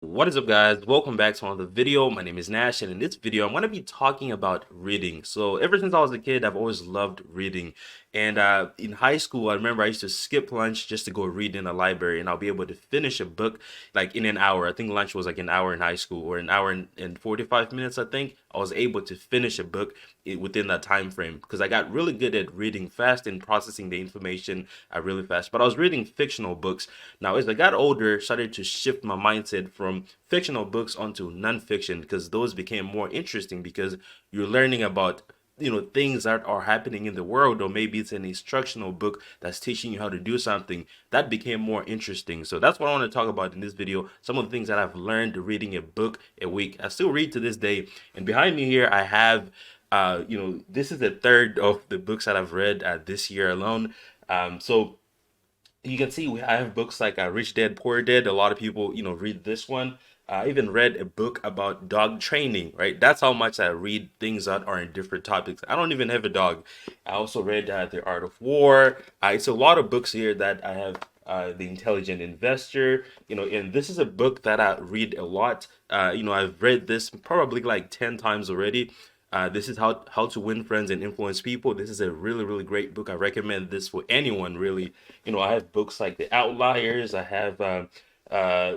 What is up, guys? Welcome back to another video. My name is Nash, and in this video I'm going to be talking about reading. So ever since I was a kid, I've always loved reading. And in high school, I remember I used to skip lunch just to go read in a library, and I'll be able to finish a book like in an hour. I think lunch was like an hour in high school, or an hour and 45 minutes. I think I was able to finish a book within that time frame because I got really good at reading fast and processing the information really fast. But I was reading fictional books. Now, as I got older, started to shift my mindset from fictional books onto nonfiction because those became more interesting because you're learning about things that are happening in the world, or maybe it's an instructional book that's teaching you how to do something that became more interesting. So that's what I want to talk about in this video, some of the things that I've learned reading a book a week. I still read to this day, and behind me here I have this is the third of the books that I've read this year alone. So you can see I have books like Rich Dad Poor Dad. A lot of people read this one. I even read a book about dog training, right? That's how much I read things that are in different topics. I don't even have a dog. I also read The Art of War. It's a lot of books here that I have. The Intelligent Investor, and this is a book that I read a lot. I've read this probably like 10 times already. This is how to win friends and influence people. This is a really great book. I recommend this for anyone, really. I have books like The Outliers. I have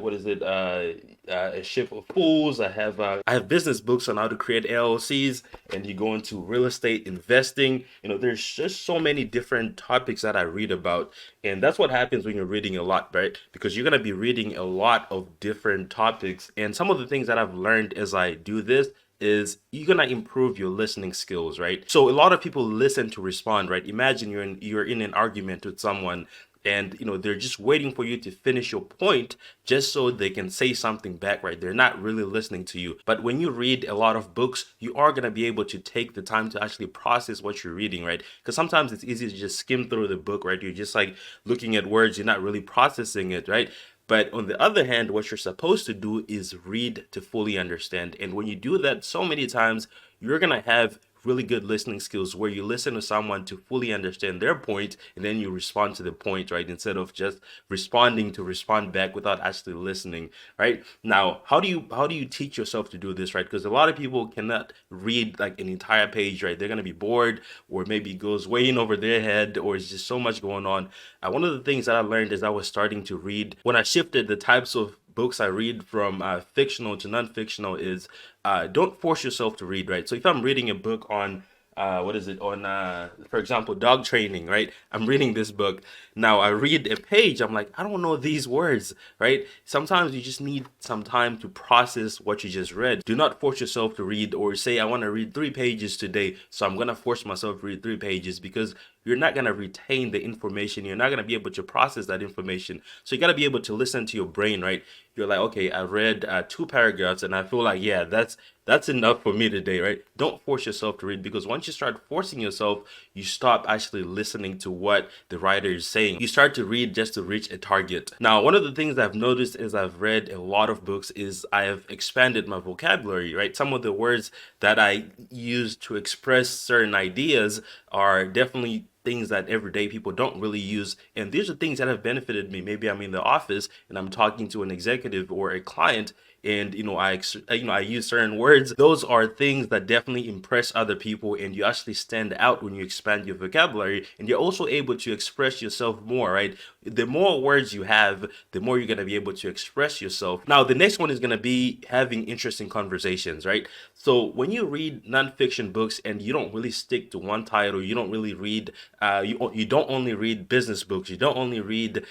what is it? A Ship of Fools. I have business books on how to create LLCs, and you go into real estate investing. There's just so many different topics that I read about, and that's what happens when you're reading a lot, right? Because you're gonna be reading a lot of different topics, and some of the things that I've learned as I do this is you're gonna improve your listening skills, right? So a lot of people listen to respond, right? Imagine you're in an argument with someone, and they're just waiting for you to finish your point just so they can say something back, right? They're not really listening to you. But when you read a lot of books, you are going to be able to take the time to actually process what you're reading, right? Because sometimes it's easy to just skim through the book, right? You're just like looking at words, you're not really processing it, right? But on the other hand, what you're supposed to do is read to fully understand. And when you do that so many times, you're going to have really good listening skills where you listen to someone to fully understand their point, and then you respond to the point, right? Instead of just responding to respond back without actually listening, right? Now, how do you teach yourself to do this, right? Because a lot of people cannot read like an entire page, right? They're going to be bored, or maybe it goes way in over their head, or it's just so much going on. One of the things that I learned is I was starting to read when I shifted the types of books I read from fictional to non-fictional is don't force yourself to read, right? So if I'm reading a book on what is it on for example, dog training, right? I'm reading this book. Now I read a page, I'm like, I don't know these words, right? Sometimes you just need some time to process what you just read. Do not force yourself to read, or say I want to read 3 pages today, so I'm gonna force myself to read 3 pages, because you're not going to retain the information. You're not going to be able to process that information. So you got to be able to listen to your brain, right? You're like, okay, I read 2 paragraphs and I feel like, yeah, that's enough for me today, right? Don't force yourself to read, because once you start forcing yourself, you stop actually listening to what the writer is saying. You start to read just to reach a target. Now, one of the things I've noticed as I've read a lot of books is I have expanded my vocabulary, right? Some of the words that I use to express certain ideas are definitely things that everyday people don't really use, and these are things that have benefited me. Maybe I'm in the office and I'm talking to an executive or a client, and I use certain words. Those are things that definitely impress other people, and you actually stand out when you expand your vocabulary, and you're also able to express yourself more, right? The more words you have, the more you're going to be able to express yourself. Now the next one is going to be having interesting conversations, right? So when you read nonfiction books and you don't really stick to one title, you don't really read you don't only read business books, you don't only read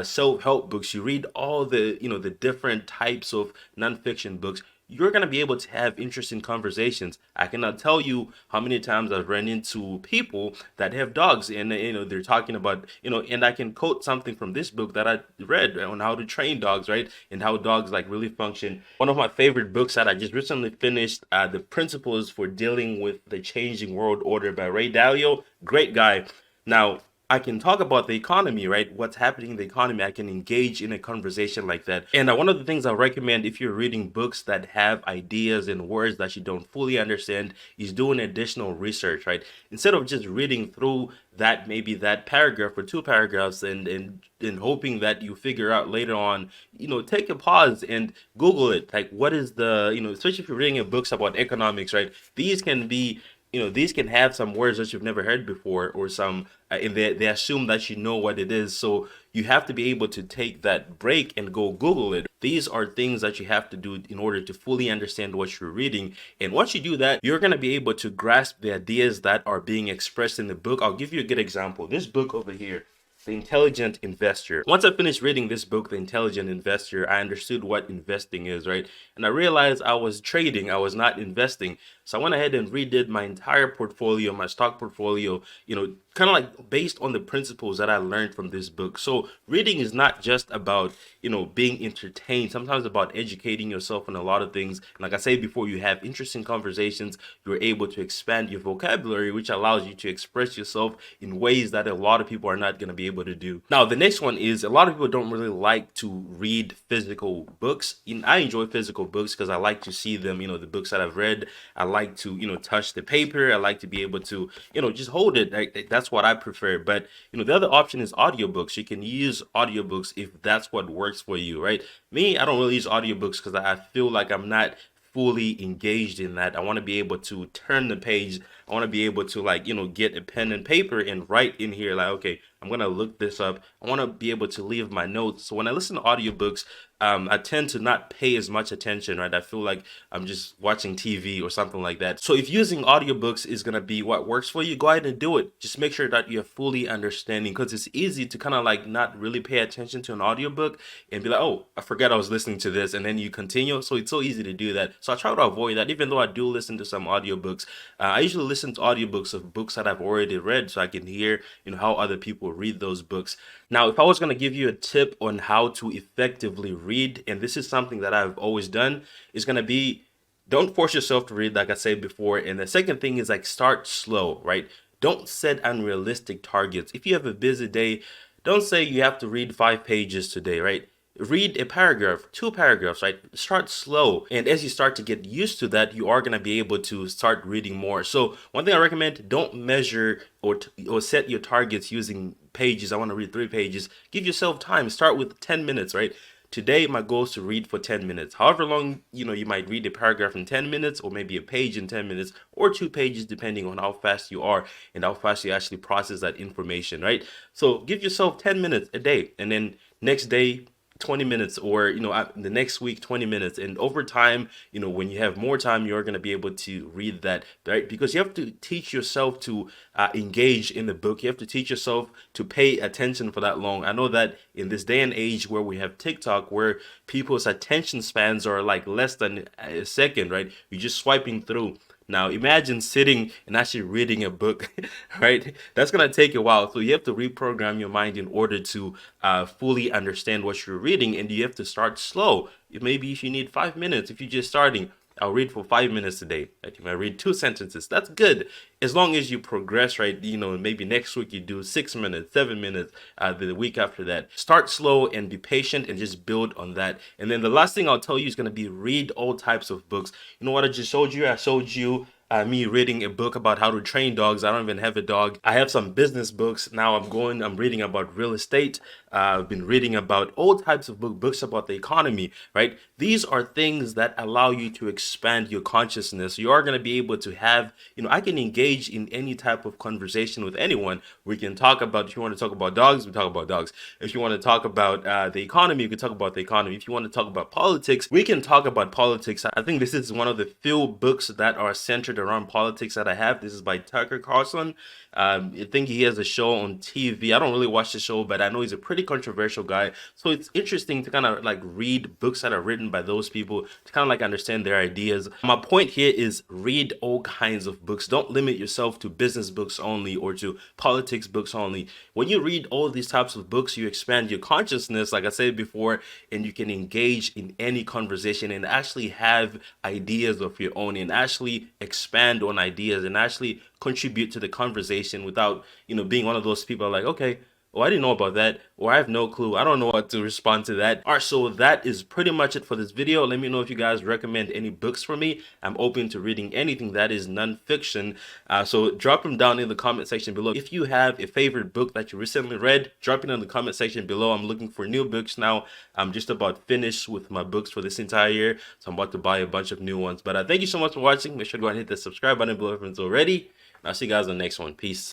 self-help books, you read all the different types of nonfiction books, you're going to be able to have interesting conversations. I cannot tell you how many times I've run into people that have dogs, and they're talking about, and I can quote something from this book that I read on how to train dogs, right? And how dogs like really function. One of my favorite books that I just recently finished, The Principles for Dealing with the Changing World Order by Dalio. Great guy. Now, I can talk about the economy, right? What's happening in the economy. I can engage in a conversation like that. And one of the things I recommend if you're reading books that have ideas and words that you don't fully understand is doing additional research, right? Instead of just reading through that, maybe that paragraph or two paragraphs, and hoping that you figure out later on, take a pause and Google it. Like, what is the, especially if you're reading books about economics, right? These can be, these can have some words that you've never heard before, or some, and they assume that you know what it is. So you have to be able to take that break and go Google it. These are things that you have to do in order to fully understand what you're reading. And once you do that, you're going to be able to grasp the ideas that are being expressed in the book. I'll give you a good example. This book over here, The Intelligent Investor. Once I finished reading this book, The Intelligent Investor, I understood what investing is, right? And I realized I was trading, I was not investing. So I went ahead and redid my entire portfolio, my stock portfolio, kind of like based on the principles that I learned from this book. So reading is not just about, being entertained. Sometimes about educating yourself on a lot of things. And like I said before, you have interesting conversations. You're able to expand your vocabulary, which allows you to express yourself in ways that a lot of people are not going to be able to do. Now, the next one is, a lot of people don't really like to read physical books. I enjoy physical books because I like to see them, the books that I've read. I like to, touch the paper. I like to be able to, just hold it. That's what I prefer. But, the other option is audiobooks. You can use audiobooks if that's what works for you, right? Me, I don't really use audiobooks because I feel like I'm not fully engaged in that. I want to be able to turn the page. I want to be able to, like, get a pen and paper and write in here, like, okay, I'm going to look this up. I want to be able to leave my notes. So when I listen to audiobooks, I tend to not pay as much attention, right? I feel like I'm just watching TV or something like that. So if using audiobooks is going to be what works for you, go ahead and do it. Just make sure that you're fully understanding, because it's easy to kind of like not really pay attention to an audiobook and be like, oh, I forgot I was listening to this. And then you continue. So it's so easy to do that. So I try to avoid that, even though I do listen to some audiobooks. I usually listen to audiobooks of books that I've already read so I can hear, how other people read those books. Now, if I was going to give you a tip on how to effectively read, and this is something that I've always done, is going to be, don't force yourself to read, like I said before. And the second thing is, like, start slow, right? Don't set unrealistic targets. If you have a busy day, don't say you have to read 5 pages today, right? Read a paragraph, two paragraphs, right? Start slow. And as you start to get used to that, you are going to be able to start reading more. So one thing I recommend, don't measure or set your targets using pages. I want to read 3 pages. Give yourself time. Start with 10 minutes, right? Today, my goal is to read for 10 minutes. However long, you might read a paragraph in 10 minutes, or maybe a page in 10 minutes, or 2 pages, depending on how fast you are and how fast you actually process that information, right? So give yourself 10 minutes a day, and then next day, 20 minutes, or the next week 20 minutes. And over time, when you have more time, you're going to be able to read that, right? Because you have to teach yourself to engage in the book. You have to teach yourself to pay attention for that long. I know that in this day and age where we have TikTok, where people's attention spans are like less than a second, right? You're just swiping through. Now, imagine sitting and actually reading a book, right? That's going to take a while. So you have to reprogram your mind in order to fully understand what you're reading. And you have to start slow. Maybe if you need 5 minutes, if you're just starting, I'll read for 5 minutes a day. Right? You might read 2 sentences. That's good. As long as you progress, right? Maybe next week you do 6 minutes, 7 minutes, the week after that. Start slow and be patient and just build on that. And then the last thing I'll tell you is going to be, read all types of books. You know what I just showed you? I showed you me reading a book about how to train dogs. I don't even have a dog. I have some business books. Now I'm reading about real estate. I've been reading about all types of books about the economy, right? These are things that allow you to expand your consciousness. You are going to be able to have, I can engage in any type of conversation with anyone. We can talk about, if you want to talk about dogs, we talk about dogs. If you want to talk about the economy, we can talk about the economy. If you want to talk about politics, we can talk about politics. I think this is one of the few books that are centered around politics that I have. This is by Tucker Carlson. I think he has a show on TV. I don't really watch the show, but I know he's a pretty controversial guy. So it's interesting to kind of like read books that are written by those people to kind of like understand their ideas. My point here is, read all kinds of books. Don't limit yourself to business books only or to politics books only. When you read all these types of books, you expand your consciousness, like I said before, and you can engage in any conversation and actually have ideas of your own and actually express expand on ideas and actually contribute to the conversation without, being one of those people like, okay, oh, I didn't know about that, or I have no clue. I don't know what to respond to that. All right, so that is pretty much it for this video. Let me know if you guys recommend any books for me. I'm open to reading anything that is non-fiction. So drop them down in the comment section below. If you have a favorite book that you recently read, drop it in the comment section below. I'm looking for new books now. I'm just about finished with my books for this entire year, so I'm about to buy a bunch of new ones. But thank you so much for watching. Make sure to go ahead and hit the subscribe button below if it's already. And I'll see you guys on the next one. Peace.